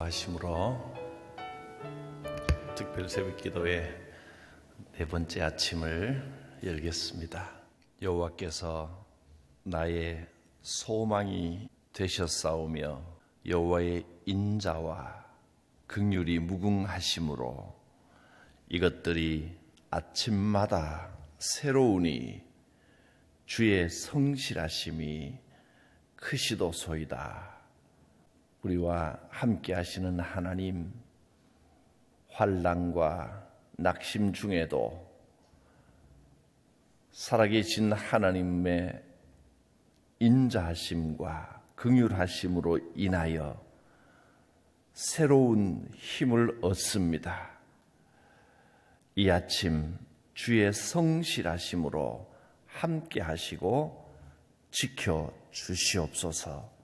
인도하심으로 특별 새벽기도의 네 번째 아침을 열겠습니다. 여호와께서 나의 소망이 되셨사오며 여호와의 인자와 긍휼이 무궁하심으로 이것들이 아침마다 새로우니 주의 성실하심이 크시도소이다. 우리와 함께 하시는 하나님, 환난과 낙심 중에도 살아계신 하나님의 인자하심과 긍휼하심으로 인하여 새로운 힘을 얻습니다. 이 아침 주의 성실하심으로 함께 하시고 지켜 주시옵소서.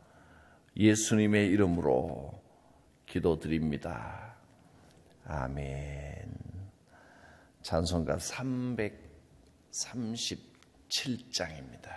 예수님의 이름으로 기도드립니다. 아멘. 찬송가 337장입니다.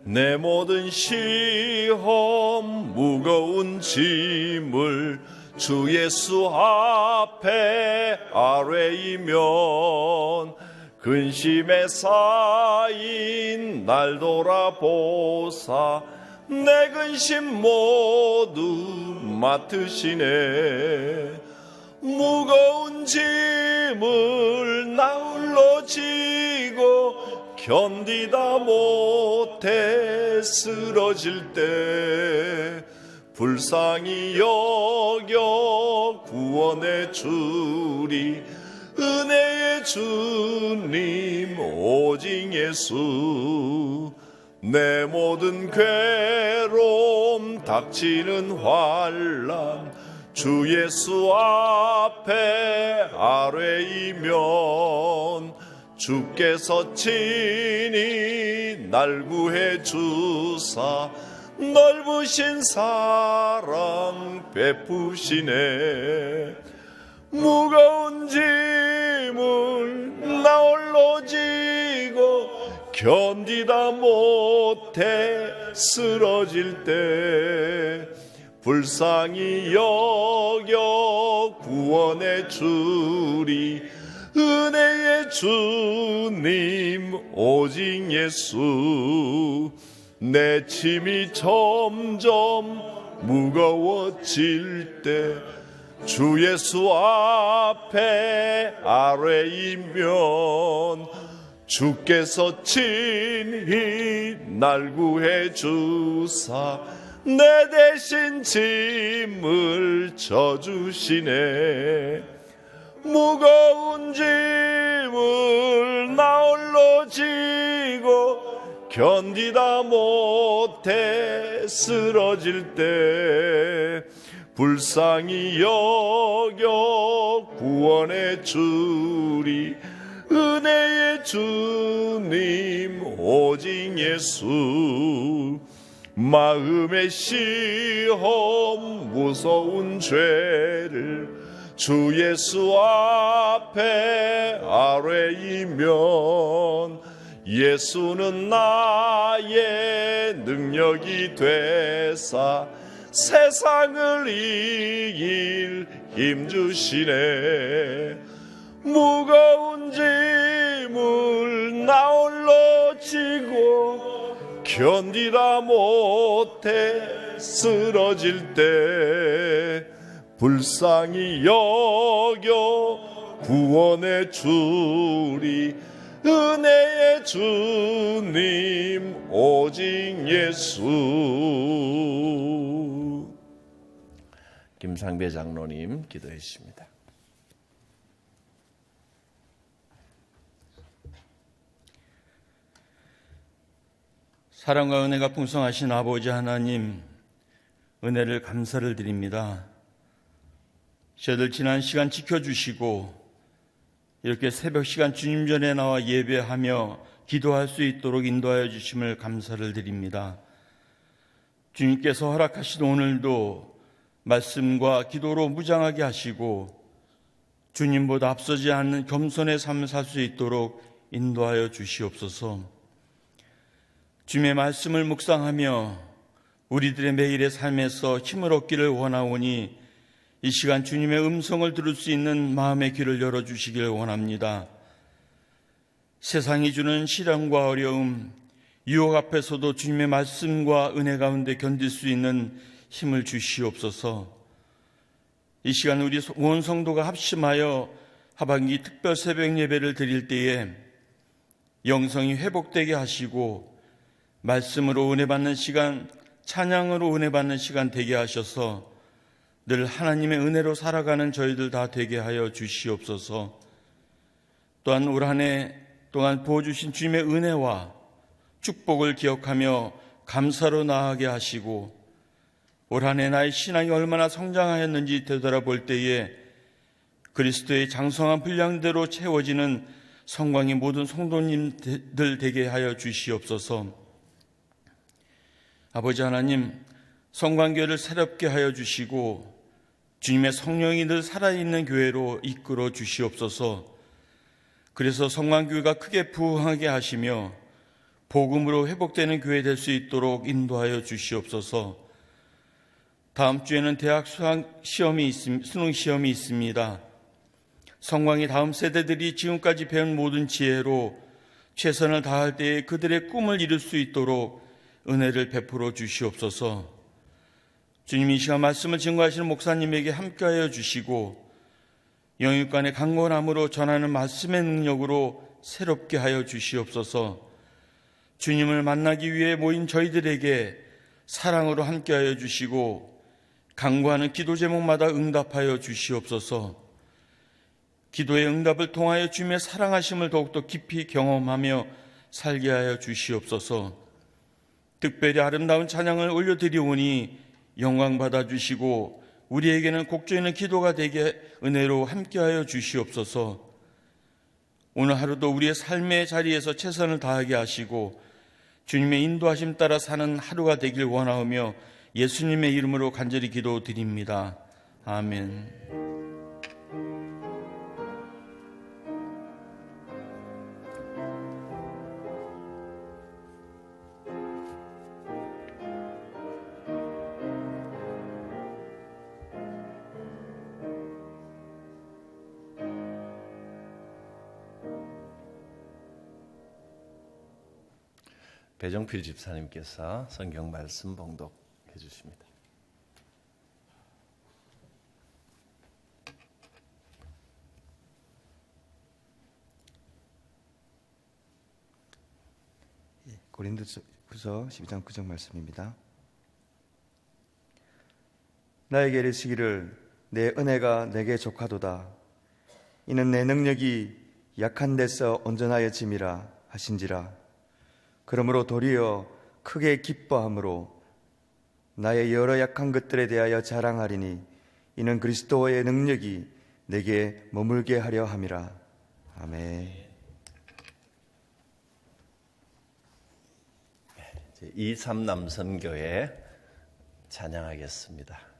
내 모든 시험 무거운 짐을 주 예수 앞에 아뢰이면 근심에 쌓인 날 돌아보사 내 근심 모두 맡으시네. 무거운 짐을 나 홀로 지고 견디다 못해 쓰러질 때 불쌍히 여겨 구원해 주리. 은혜의 주님 오직 예수. 내 모든 괴로움 닥치는 환난 주 예수 앞에 아뢰이면 주께서 친히 날 구해 주사 넓으신 사랑 베푸시네. 무거운 짐을 나 홀로 지고 견디다 못해 쓰러질 때 불쌍히 여겨 구원해 주리. 은혜의 주님 오직 예수. 내 짐이 점점 무거워질 때 주 예수 앞에 아뢰이면 주께서 친히 날 구해 주사 내 대신 짐을 져주시네. 무거운 짐을 나 홀로 지고 견디다 못해 쓰러질 때 불쌍히 여겨 구원해 주리. 은혜의 주님 오직 예수. 마음의 시험 무서운 죄를 주 예수 앞에 아뢰이면 예수는 나의 능력이 되사 세상을 이길 힘 주시네. 무거운 짐을 나 홀로 지고 견디다 못해 쓰러질 때 불쌍히 여겨 구원해 주리. 은혜의 주님 오직 예수. 김상배 장로님 기도해 주십니다. 사랑과 은혜가 풍성하신 아버지 하나님, 은혜를 감사를 드립니다. 저희들 지난 시간 지켜주시고 이렇게 새벽 시간 주님 전에 나와 예배하며 기도할 수 있도록 인도하여 주심을 감사를 드립니다. 주님께서 허락하신 오늘도 말씀과 기도로 무장하게 하시고 주님보다 앞서지 않는 겸손의 삶을 살 수 있도록 인도하여 주시옵소서. 주님의 말씀을 묵상하며 우리들의 매일의 삶에서 힘을 얻기를 원하오니 이 시간 주님의 음성을 들을 수 있는 마음의 귀를 열어주시길 원합니다. 세상이 주는 시련과 어려움, 유혹 앞에서도 주님의 말씀과 은혜 가운데 견딜 수 있는 힘을 주시옵소서. 이 시간 우리 온 성도가 합심하여 하반기 특별 새벽 예배를 드릴 때에 영성이 회복되게 하시고 말씀으로 은혜 받는 시간, 찬양으로 은혜 받는 시간 되게 하셔서 늘 하나님의 은혜로 살아가는 저희들 다 되게 하여 주시옵소서. 또한 올 한 해 동안 부어주신 주님의 은혜와 축복을 기억하며 감사로 나아가게 하시고 올 한 해 나의 신앙이 얼마나 성장하였는지 되돌아볼 때에 그리스도의 장성한 분량대로 채워지는 성광의 모든 성도님들 되게 하여 주시옵소서. 아버지 하나님, 성광교회를 새롭게 하여 주시고 주님의 성령이 늘 살아있는 교회로 이끌어 주시옵소서. 그래서 성광교회가 크게 부흥하게 하시며 복음으로 회복되는 교회 될 수 있도록 인도하여 주시옵소서. 다음 주에는 대학 수능 시험이 있습니다. 성광이 다음 세대들이 지금까지 배운 모든 지혜로 최선을 다할 때에 그들의 꿈을 이룰 수 있도록 은혜를 베풀어 주시옵소서. 주님이 이 시간 말씀을 증거하시는 목사님에게 함께하여 주시고 영육간의 강건함으로 전하는 말씀의 능력으로 새롭게 하여 주시옵소서. 주님을 만나기 위해 모인 저희들에게 사랑으로 함께하여 주시고 간구하는 기도 제목마다 응답하여 주시옵소서. 기도의 응답을 통하여 주님의 사랑하심을 더욱더 깊이 경험하며 살게 하여 주시옵소서. 특별히 아름다운 찬양을 올려드리오니 영광 받아주시고 우리에게는 곡조 있는 기도가 되게 은혜로 함께하여 주시옵소서. 오늘 하루도 우리의 삶의 자리에서 최선을 다하게 하시고 주님의 인도하심 따라 사는 하루가 되길 원하오며 예수님의 이름으로 간절히 기도드립니다. 아멘. 배정필 집사님께서 성경 말씀 봉독해 주십니다. 고린도후서 12장 9절 말씀입니다. 나에게 이르시기를 내 은혜가 내게 족하도다. 이는 내 능력이 약한 데서 온전하여짐이라 하신지라. 그러므로 도리어 크게 기뻐함으로 나의 여러 약한 것들에 대하여 자랑하리니 이는 그리스도의 능력이 내게 머물게 하려 함이라. 아멘. 이제 23 남선교회 찬양하겠습니다.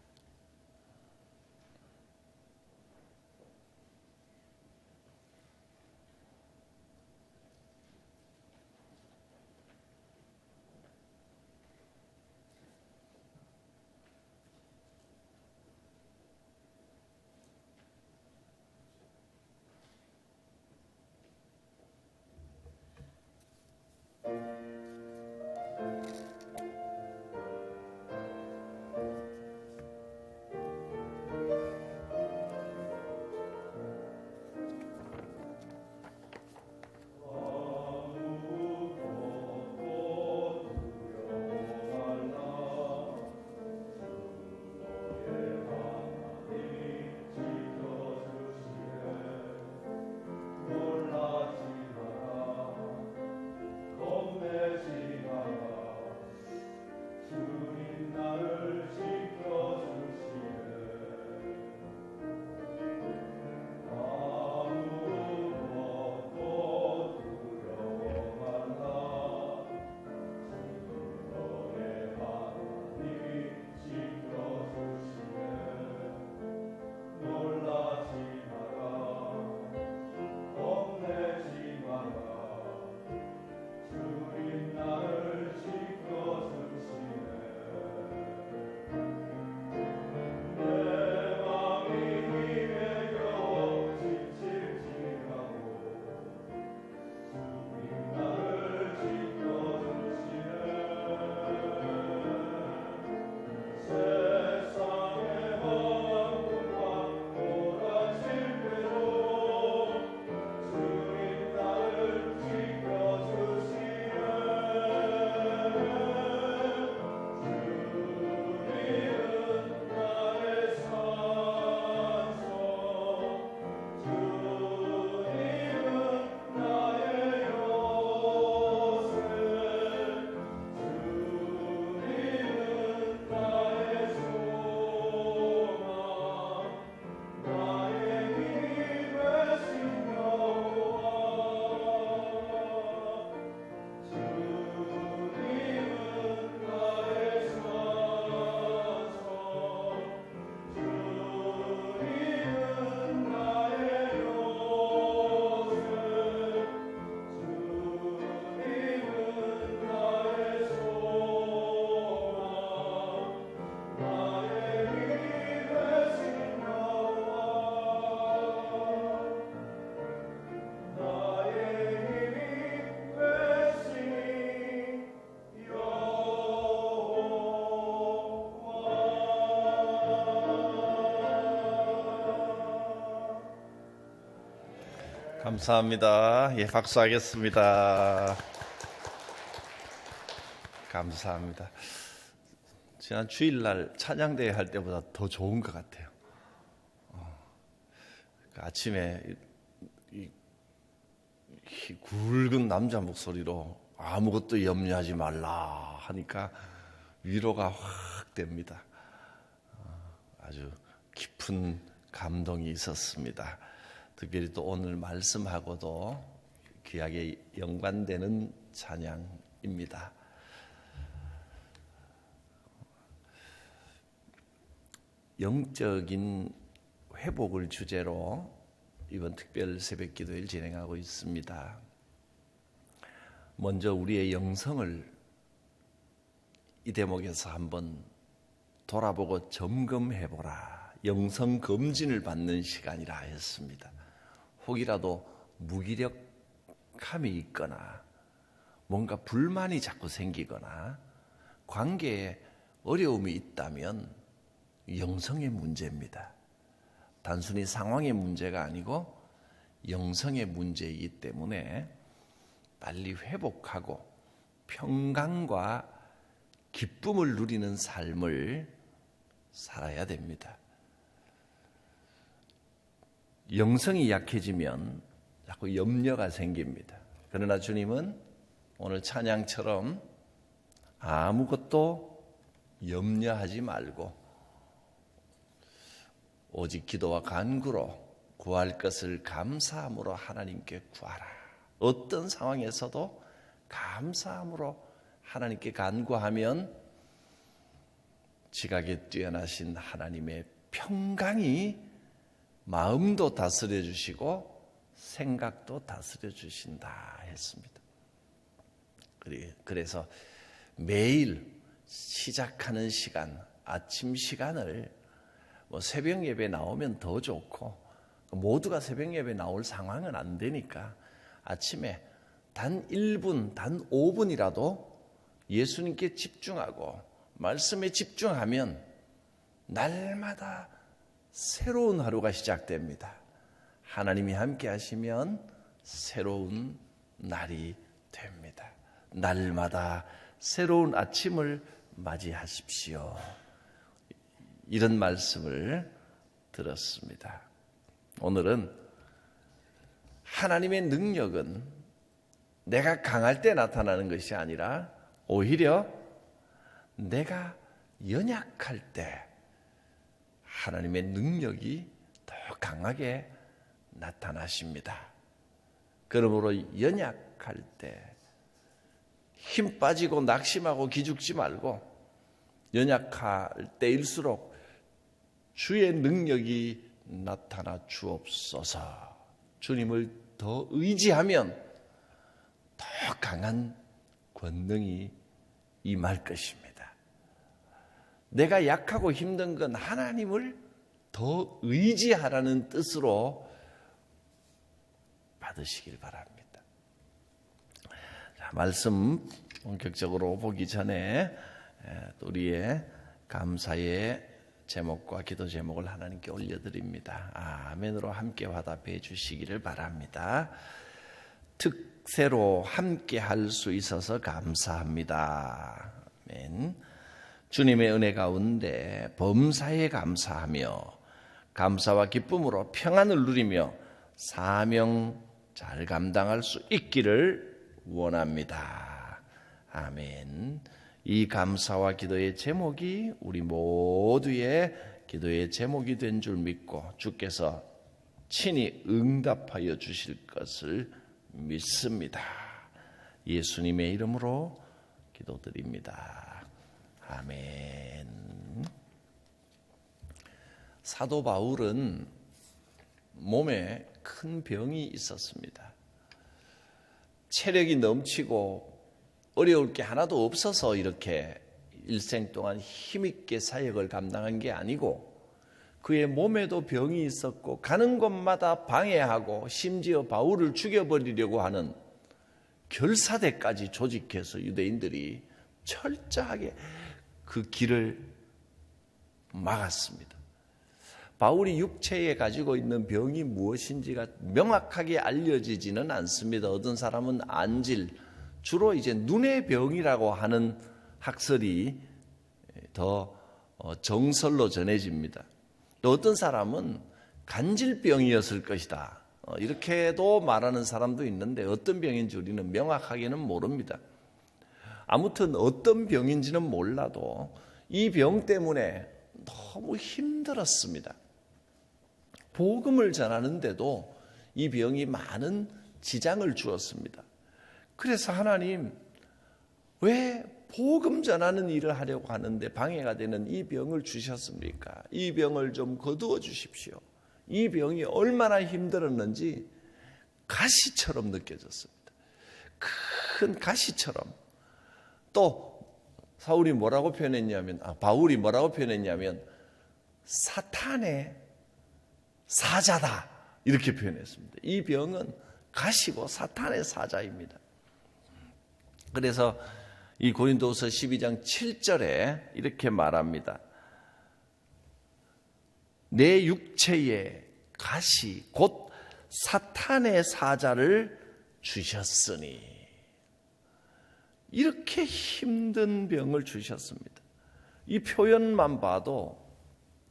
감사합니다. 예, 박수하겠습니다. 감사합니다. 지난 주일날 찬양대회 할 때보다 더 좋은 것 같아요. 아침에 이 굵은 남자 목소리로 아무것도 염려하지 말라 하니까 위로가 확 됩니다. 아주 깊은 감동이 있었습니다. 특별히 또 오늘 말씀하고도 귀하게 연관되는 찬양입니다. 영적인 회복을 주제로 이번 특별 새벽 기도를 진행하고 있습니다. 먼저 우리의 영성을 이 대목에서 한번 돌아보고 점검해보라. 영성 검진을 받는 시간이라 했습니다. 혹이라도 무기력함이 있거나 뭔가 불만이 자꾸 생기거나 관계에 어려움이 있다면 영성의 문제입니다. 단순히 상황의 문제가 아니고 영성의 문제이기 때문에 빨리 회복하고 평강과 기쁨을 누리는 삶을 살아야 됩니다. 영성이 약해지면 자꾸 염려가 생깁니다. 그러나 주님은 오늘 찬양처럼 아무것도 염려하지 말고 오직 기도와 간구로 구할 것을 감사함으로 하나님께 구하라. 어떤 상황에서도 감사함으로 하나님께 간구하면 지각에 뛰어나신 하나님의 평강이 마음도 다스려 주시고 생각도 다스려 주신다 했습니다. 그래서 매일 시작하는 시간, 아침 시간을 새벽 예배 나오면 더 좋고 모두가 새벽 예배 나올 상황은 안 되니까 아침에 단 1분, 단 5분이라도 예수님께 집중하고 말씀에 집중하면 날마다 새로운 하루가 시작됩니다. 하나님이 함께 하시면 새로운 날이 됩니다. 날마다 새로운 아침을 맞이하십시오. 이런 말씀을 들었습니다. 오늘은 하나님의 능력은 내가 강할 때 나타나는 것이 아니라 오히려 내가 연약할 때 하나님의 능력이 더 강하게 나타나십니다. 그러므로 연약할 때 힘 빠지고 낙심하고 기죽지 말고 연약할 때일수록 주의 능력이 나타나 주옵소서. 주님을 더 의지하면 더 강한 권능이 임할 것입니다. 내가 약하고 힘든 건 하나님을 더 의지하라는 뜻으로 받으시길 바랍니다. 자, 말씀 본격적으로 보기 전에 우리의 감사의 제목과 기도 제목을 하나님께 올려드립니다. 아멘으로 함께 화답해 주시기를 바랍니다. 특세로 함께 할 수 있어서 감사합니다. 아멘. 주님의 은혜 가운데 범사에 감사하며 감사와 기쁨으로 평안을 누리며 사명 잘 감당할 수 있기를 원합니다. 아멘. 이 감사와 기도의 제목이 우리 모두의 기도의 제목이 된 줄 믿고 주께서 친히 응답하여 주실 것을 믿습니다. 예수님의 이름으로 기도드립니다. 아멘. 사도 바울은 몸에 큰 병이 있었습니다. 체력이 넘치고 어려울 게 하나도 없어서 이렇게 일생 동안 힘있게 사역을 감당한 게 아니고 그의 몸에도 병이 있었고 가는 곳마다 방해하고 심지어 바울을 죽여버리려고 하는 결사대까지 조직해서 유대인들이 철저하게 그 길을 막았습니다. 바울이 육체에 가지고 있는 병이 무엇인지가 명확하게 알려지지는 않습니다. 어떤 사람은 안질, 주로 이제 눈의 병이라고 하는 학설이 더 정설로 전해집니다. 또 어떤 사람은 간질병이었을 것이다. 이렇게도 말하는 사람도 있는데 어떤 병인지 우리는 명확하게는 모릅니다. 아무튼 어떤 병인지는 몰라도 이 병 때문에 너무 힘들었습니다. 복음을 전하는데도 이 병이 많은 지장을 주었습니다. 그래서 하나님, 왜 복음 전하는 일을 하려고 하는데 방해가 되는 이 병을 주셨습니까? 이 병을 좀 거두어 주십시오. 이 병이 얼마나 힘들었는지 가시처럼 느껴졌습니다. 큰 가시처럼. 또 바울이 뭐라고 표현했냐면 사탄의 사자다 이렇게 표현했습니다. 이 병은 가시고 사탄의 사자입니다. 그래서 이 고린도후서 12장 7절에 이렇게 말합니다. 내 육체에 가시 곧 사탄의 사자를 주셨으니, 이렇게 힘든 병을 주셨습니다. 이 표현만 봐도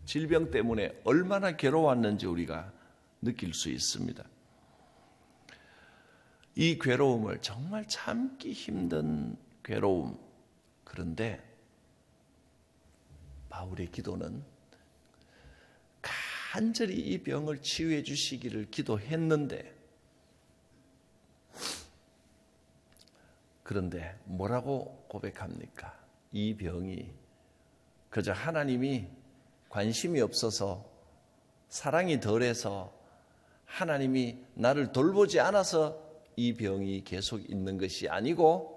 질병 때문에 얼마나 괴로웠는지 우리가 느낄 수 있습니다. 이 괴로움을, 정말 참기 힘든 괴로움, 그런데 바울의 기도는 간절히 이 병을 치유해 주시기를 기도했는데, 그런데 뭐라고 고백합니까? 이 병이 그저 하나님이 관심이 없어서, 사랑이 덜해서, 하나님이 나를 돌보지 않아서 이 병이 계속 있는 것이 아니고,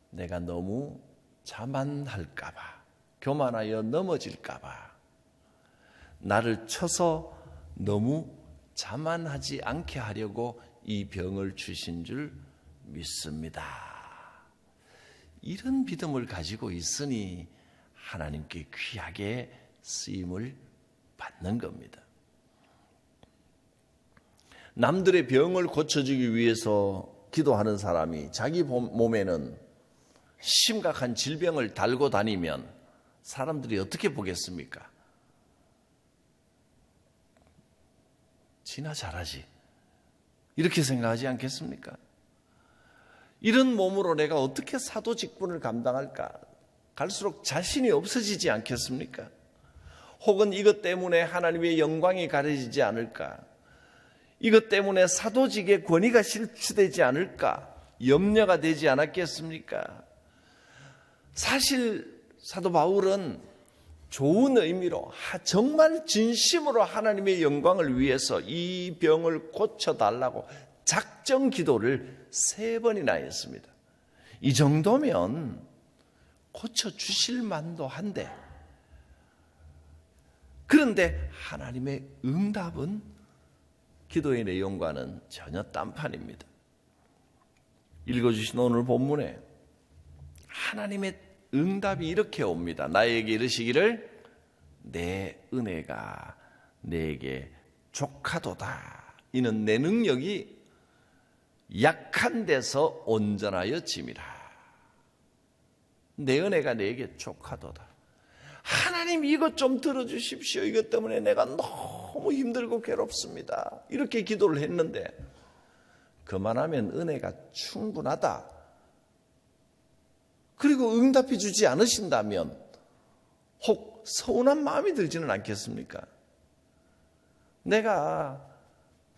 내가 너무 자만할까 봐, 교만하여 넘어질까 봐, 나를 쳐서 너무 자만하지 않게 하려고 이 병을 주신 줄 믿습니다. 이런 믿음을 가지고 있으니 하나님께 귀하게 쓰임을 받는 겁니다. 남들의 병을 고쳐주기 위해서 기도하는 사람이 자기 몸에는 심각한 질병을 달고 다니면 사람들이 어떻게 보겠습니까? 지나 잘하지, 이렇게 생각하지 않겠습니까? 이런 몸으로 내가 어떻게 사도 직분을 감당할까? 갈수록 자신이 없어지지 않겠습니까? 혹은 이것 때문에 하나님의 영광이 가려지지 않을까? 이것 때문에 사도직의 권위가 실추되지 않을까? 염려가 되지 않았겠습니까? 사실 사도 바울은 좋은 의미로, 정말 진심으로 하나님의 영광을 위해서 이 병을 고쳐달라고 작정 기도를 3번이나 했습니다. 이 정도면 고쳐주실 만도 한데, 그런데 하나님의 응답은 기도의 내용과는 전혀 딴판입니다. 읽어주신 오늘 본문에 하나님의 응답이 이렇게 옵니다. 나에게 이르시기를 내 은혜가 내게 족하도다. 이는 내 능력이 약한 데서 온전하여 짐이라. 내 은혜가 내게 족하도다. 하나님, 이것 좀 들어주십시오. 이것 때문에 내가 너무 힘들고 괴롭습니다. 이렇게 기도를 했는데, 그만하면 은혜가 충분하다. 그리고 응답해 주지 않으신다면 혹 서운한 마음이 들지는 않겠습니까? 내가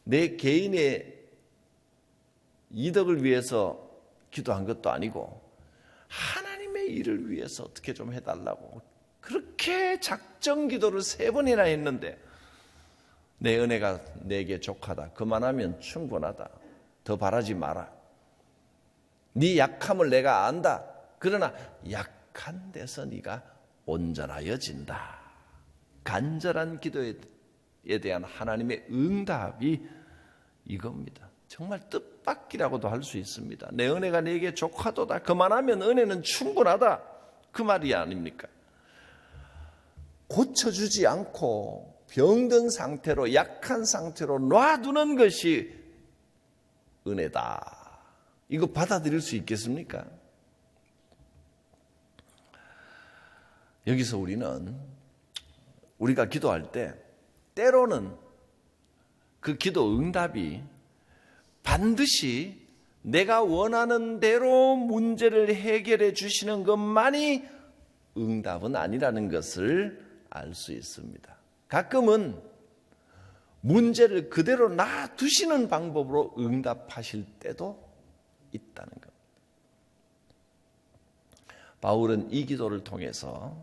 내 개인의 이덕을 위해서 기도한 것도 아니고 하나님의 일을 위해서 어떻게 좀 해달라고 그렇게 작정 기도를 3번이나 했는데, 내 은혜가 내게 족하다. 그만하면 충분하다. 더 바라지 마라. 네 약함을 내가 안다. 그러나 약한 데서 네가 온전하여진다. 간절한 기도에 대한 하나님의 응답이 이겁니다. 정말 뜻밖이라고도 할 수 있습니다. 내 은혜가 내게 족하도다. 그만하면 은혜는 충분하다. 그 말이 아닙니까? 고쳐주지 않고 병든 상태로, 약한 상태로 놔두는 것이 은혜다. 이거 받아들일 수 있겠습니까? 여기서 우리가 기도할 때 때로는 그 기도 응답이 반드시 내가 원하는 대로 문제를 해결해 주시는 것만이 응답은 아니라는 것을 알 수 있습니다. 가끔은 문제를 그대로 놔두시는 방법으로 응답하실 때도 있다는 겁니다. 바울은 이 기도를 통해서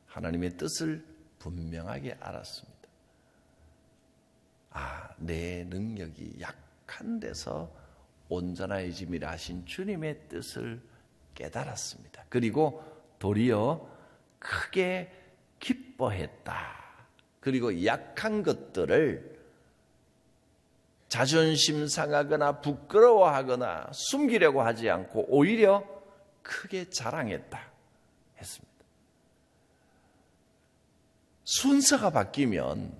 하나님의 뜻을 분명하게 알았습니다. 내 능력이 약한 데서 온전하여짐이라 하신 주님의 뜻을 깨달았습니다. 그리고 도리어 크게 기뻐했다. 그리고 약한 것들을 자존심 상하거나 부끄러워하거나 숨기려고 하지 않고 오히려 크게 자랑했다 했습니다. 순서가 바뀌면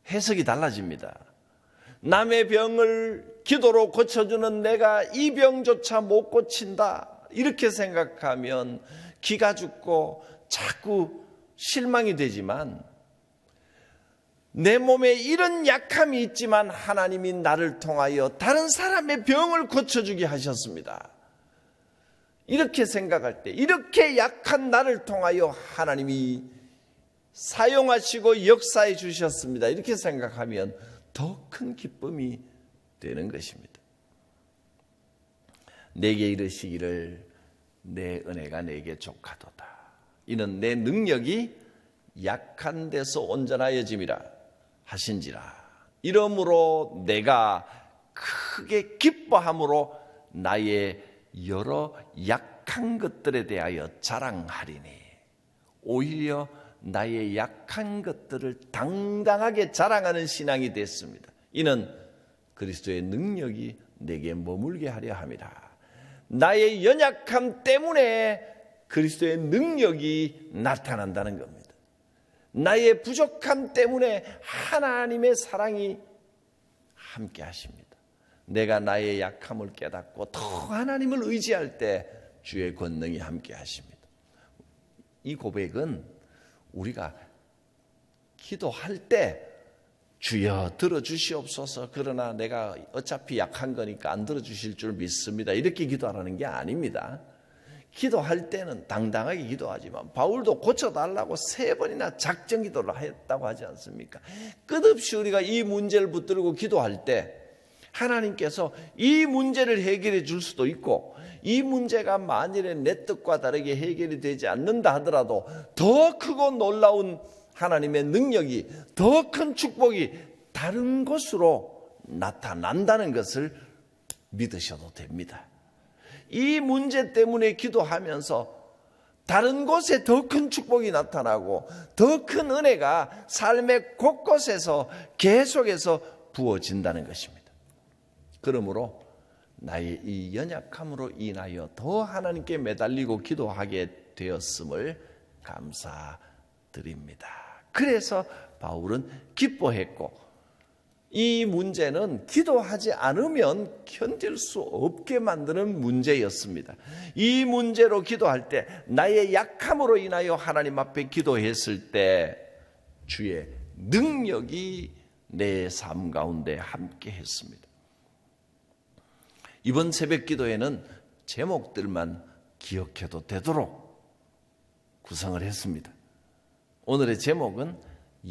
해석이 달라집니다. 남의 병을 기도로 고쳐주는 내가 이 병조차 못 고친다 이렇게 생각하면 기가 죽고 자꾸 실망이 되지만, 내 몸에 이런 약함이 있지만 하나님이 나를 통하여 다른 사람의 병을 고쳐주게 하셨습니다. 이렇게 생각할 때, 이렇게 약한 나를 통하여 하나님이 사용하시고 역사해 주셨습니다. 이렇게 생각하면 더 큰 기쁨이 되는 것입니다. 내게 이르시기를 내 은혜가 내게 족하도다. 이는 내 능력이 약한 데서 온전하여짐이라 하신지라. 이러므로 내가 크게 기뻐함으로 나의 여러 약한 것들에 대하여 자랑하리니. 오히려 나의 약한 것들을 당당하게 자랑하는 신앙이 됐습니다. 이는 그리스도의 능력이 내게 머물게 하려 함이라. 나의 연약함 때문에 그리스도의 능력이 나타난다는 겁니다. 나의 부족함 때문에 하나님의 사랑이 함께 하십니다. 내가 나의 약함을 깨닫고 더 하나님을 의지할 때 주의 권능이 함께 하십니다. 이 고백은 우리가 기도할 때 주여 들어주시옵소서, 그러나 내가 어차피 약한 거니까 안 들어주실 줄 믿습니다, 이렇게 기도하라는 게 아닙니다. 기도할 때는 당당하게 기도하지만 바울도 고쳐달라고 3번이나 작정 기도를 했다고 하지 않습니까? 끝없이 우리가 이 문제를 붙들고 기도할 때 하나님께서 이 문제를 해결해 줄 수도 있고, 이 문제가 만일에 내 뜻과 다르게 해결이 되지 않는다 하더라도 더 크고 놀라운 하나님의 능력이, 더 큰 축복이 다른 곳으로 나타난다는 것을 믿으셔도 됩니다. 이 문제 때문에 기도하면서 다른 곳에 더 큰 축복이 나타나고 더 큰 은혜가 삶의 곳곳에서 계속해서 부어진다는 것입니다. 그러므로 나의 이 연약함으로 인하여 더 하나님께 매달리고 기도하게 되었음을 감사드립니다. 그래서 바울은 기뻐했고, 이 문제는 기도하지 않으면 견딜 수 없게 만드는 문제였습니다. 이 문제로 기도할 때, 나의 약함으로 인하여 하나님 앞에 기도했을 때 주의 능력이 내 삶 가운데 함께 했습니다. 이번 새벽 기도에는 제목들만 기억해도 되도록 구성을 했습니다. 오늘의 제목은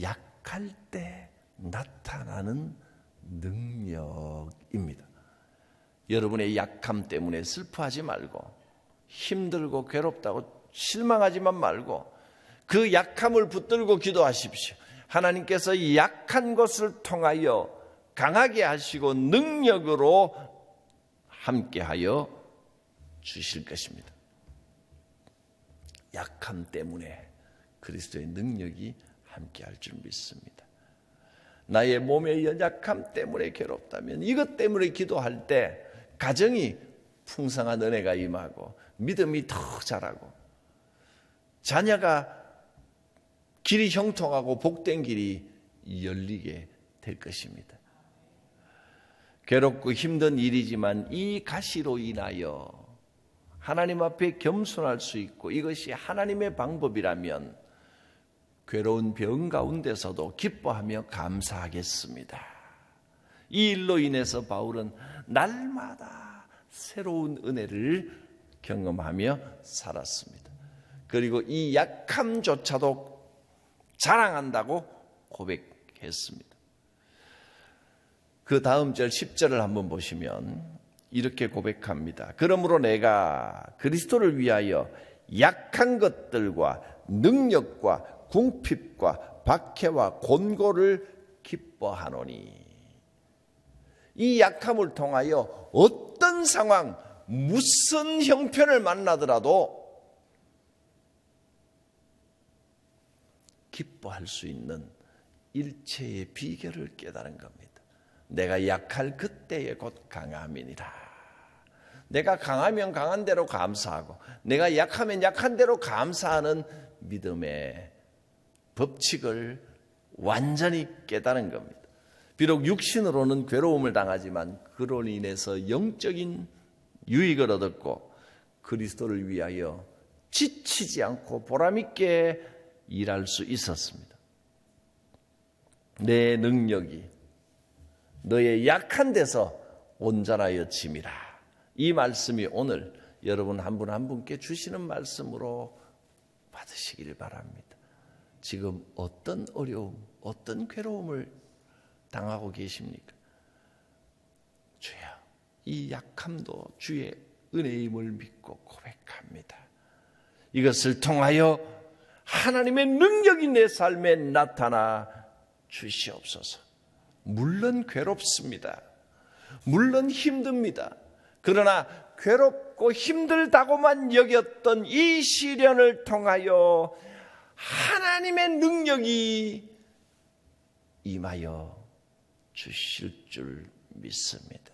약할 때 나타나는 능력입니다. 여러분의 약함 때문에 슬퍼하지 말고, 힘들고 괴롭다고 실망하지만 말고, 그 약함을 붙들고 기도하십시오. 하나님께서 이 약한 것을 통하여 강하게 하시고 능력으로 함께하여 주실 것입니다. 약함 때문에 그리스도의 능력이 함께할 줄 믿습니다. 나의 몸의 연약함 때문에 괴롭다면 이것 때문에 기도할 때 가정이 풍성한 은혜가 임하고 믿음이 더 자라고, 자녀가 길이 형통하고 복된 길이 열리게 될 것입니다. 괴롭고 힘든 일이지만 이 가시로 인하여 하나님 앞에 겸손할 수 있고 이것이 하나님의 방법이라면 괴로운 병 가운데서도 기뻐하며 감사하겠습니다. 이 일로 인해서 바울은 날마다 새로운 은혜를 경험하며 살았습니다. 그리고 이 약함조차도 자랑한다고 고백했습니다. 그 다음 절 10절을 한번 보시면 이렇게 고백합니다. 그러므로 내가 그리스도를 위하여 약한 것들과 능력과 궁핍과 박해와 곤고를 기뻐하노니. 이 약함을 통하여 어떤 상황, 무슨 형편을 만나더라도 기뻐할 수 있는 일체의 비결을 깨달은 겁니다. 내가 약할 그때에 곧 강함이니라. 내가 강하면 강한 대로 감사하고 내가 약하면 약한 대로 감사하는 믿음의 법칙을 완전히 깨달은 겁니다. 비록 육신으로는 괴로움을 당하지만 그로 인해서 영적인 유익을 얻었고 그리스도를 위하여 지치지 않고 보람있게 일할 수 있었습니다. 내 능력이 너의 약한 데서 온전하여 짐이라. 이 말씀이 오늘 여러분 한 분 한 분께 주시는 말씀으로 받으시길 바랍니다. 지금 어떤 어려움, 어떤 괴로움을 당하고 계십니까? 주여, 이 약함도 주의 은혜임을 믿고 고백합니다. 이것을 통하여 하나님의 능력이 내 삶에 나타나 주시옵소서. 물론 괴롭습니다. 물론 힘듭니다. 그러나 괴롭고 힘들다고만 여겼던 이 시련을 통하여 하나님의 능력이 임하여 주실 줄 믿습니다.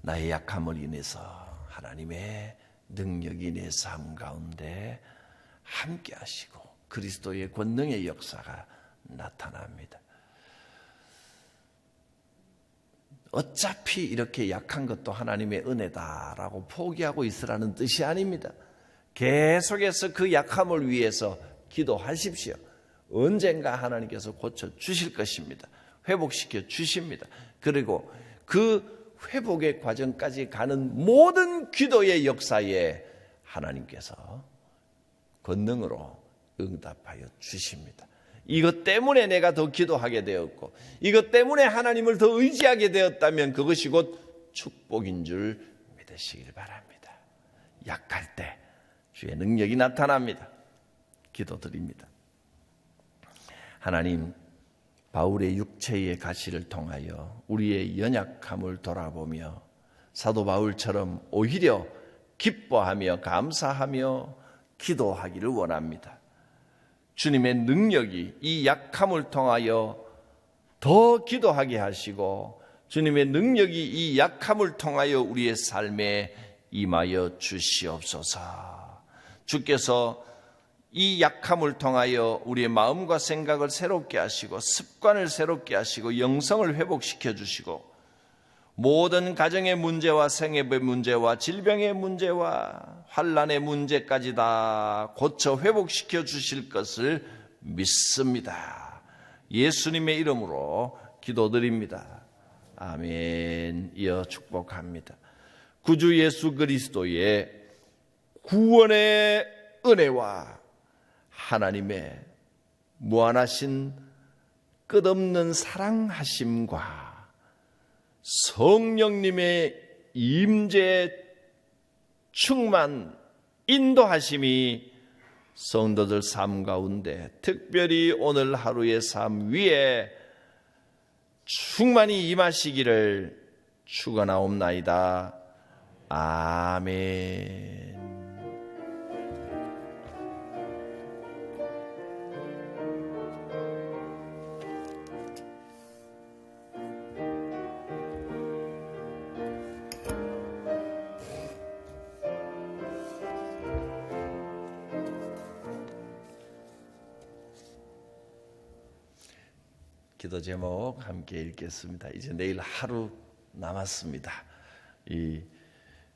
나의 약함을 인해서 하나님의 능력이 내 삶 가운데 함께 하시고 그리스도의 권능의 역사가 나타납니다. 어차피 이렇게 약한 것도 하나님의 은혜다라고 포기하고 있으라는 뜻이 아닙니다. 계속해서 그 약함을 위해서 기도하십시오. 언젠가 하나님께서 고쳐주실 것입니다. 회복시켜 주십니다. 그리고 그 회복의 과정까지 가는 모든 기도의 역사에 하나님께서 권능으로 응답하여 주십니다. 이것 때문에 내가 더 기도하게 되었고 이것 때문에 하나님을 더 의지하게 되었다면 그것이 곧 축복인 줄 믿으시길 바랍니다. 약할 때 주의 능력이 나타납니다. 기도드립니다. 하나님, 바울의 육체의 가시를 통하여 우리의 연약함을 돌아보며 사도 바울처럼 오히려 기뻐하며 감사하며 기도하기를 원합니다. 주님의 능력이 이 약함을 통하여 더 기도하게 하시고 주님의 능력이 이 약함을 통하여 우리의 삶에 임하여 주시옵소서. 주께서 이 약함을 통하여 우리의 마음과 생각을 새롭게 하시고 습관을 새롭게 하시고 영성을 회복시켜 주시고 모든 가정의 문제와 생애의 문제와 질병의 문제와 환난의 문제까지 다 고쳐 회복시켜 주실 것을 믿습니다. 예수님의 이름으로 기도드립니다. 아멘. 이어 축복합니다. 구주 예수 그리스도의 구원의 은혜와 하나님의 무한하신 끝없는 사랑하심과 성령님의 임재 충만 인도하심이 성도들 삶 가운데 특별히 오늘 하루의 삶 위에 충만히 임하시기를 축원하옵나이다. 아멘. 기도 제목 함께 읽겠습니다. 이제 내일 하루 남았습니다. 이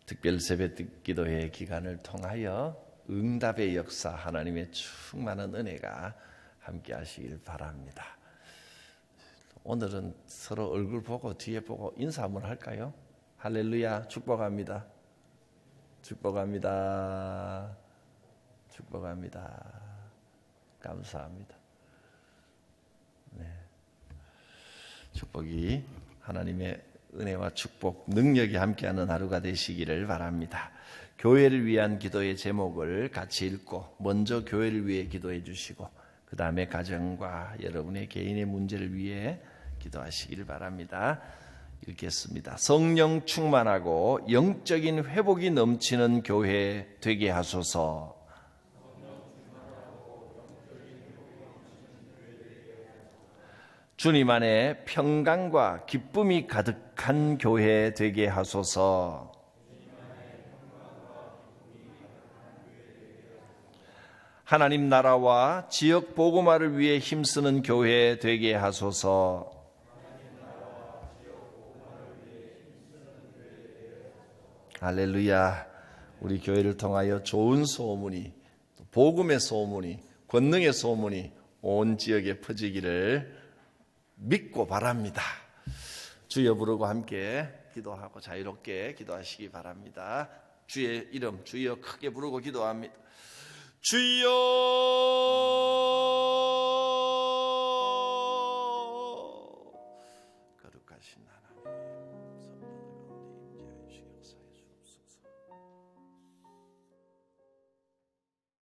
특별 새벽 기도회 기간을 통하여 응답의 역사, 하나님의 충만한 은혜가 함께 하시길 바랍니다. 오늘은 서로 얼굴 보고 뒤에 보고 인사 한번 할까요? 할렐루야, 축복합니다. 축복합니다. 축복합니다. 감사합니다. 네. 축복이 하나님의 은혜와 축복, 능력이 함께하는 하루가 되시기를 바랍니다. 교회를 위한 기도의 제목을 같이 읽고 먼저 교회를 위해 기도해 주시고 그 다음에 가정과 여러분의 개인의 문제를 위해 기도하시기를 바랍니다. 읽겠습니다. 성령 충만하고 영적인 회복이 넘치는 교회 되게 하소서. 주님 안에 평강과 기쁨이 가득한 교회 되게 하소서. 하나님 나라와 지역 복음화를 위해 힘쓰는 교회 되게 하소서. 할렐루야. 우리 교회를 통하여 좋은 소문이, 복음의 소문이, 권능의 소문이 온 지역에 퍼지기를 믿고 바랍니다. 주여 부르고 함께 기도하고 자유롭게 기도하시기 바랍니다. 주의 이름 주여 크게 부르고 기도합니다. 주여, 거룩하신 하나님.